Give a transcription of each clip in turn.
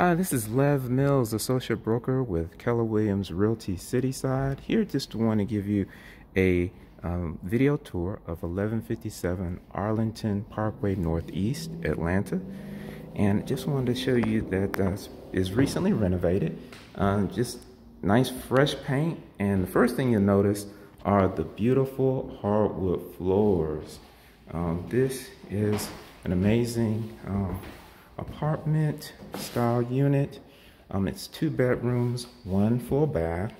Hi, this is Lev Mills, associate broker with Keller Williams Realty Cityside. Here just want to give you a video tour of 1157 Arlington Parkway Northeast, Atlanta. And just wanted to show you that is recently renovated. Just nice fresh paint. And the first thing you'll notice are the beautiful hardwood floors. This is an amazing apartment style unit. It's 2 bedrooms, 1 full bath.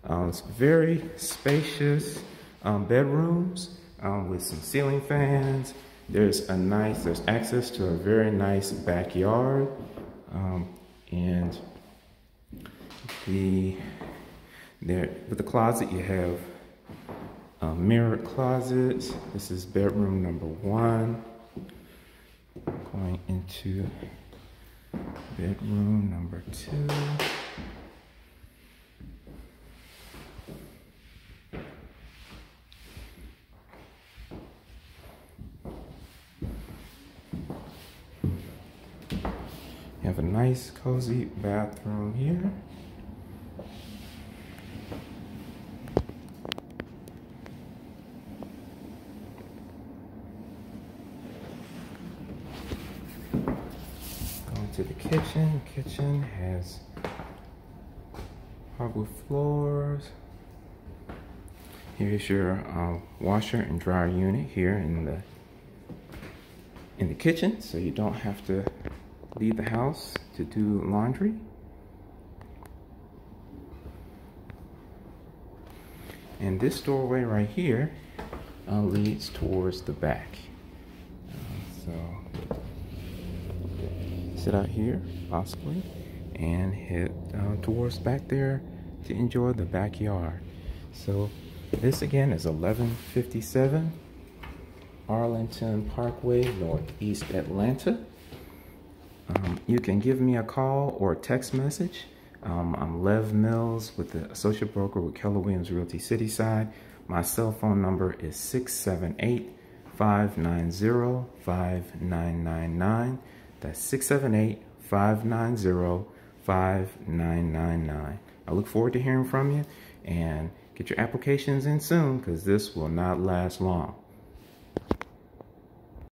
It's very spacious bedrooms with some ceiling fans. There's access to a very nice backyard, and with the closet you have mirrored closets. This is bedroom number 1. Going into bedroom number 2. You have a nice cozy bathroom here. To the kitchen. Kitchen has hardwood floors. Here's your washer and dryer unit here in the kitchen, so you don't have to leave the house to do laundry. And this doorway right here leads towards the back. Sit out here possibly and head towards back there to enjoy the backyard. So this again is 1157 Arlington Parkway, Northeast Atlanta. You can give me a call or a text message. I'm Lev Mills with the associate broker with Keller Williams Realty Cityside. My cell phone number is 678-590-5999. That's 678-590-5999. I look forward to hearing from you, and get your applications in soon because this will not last long.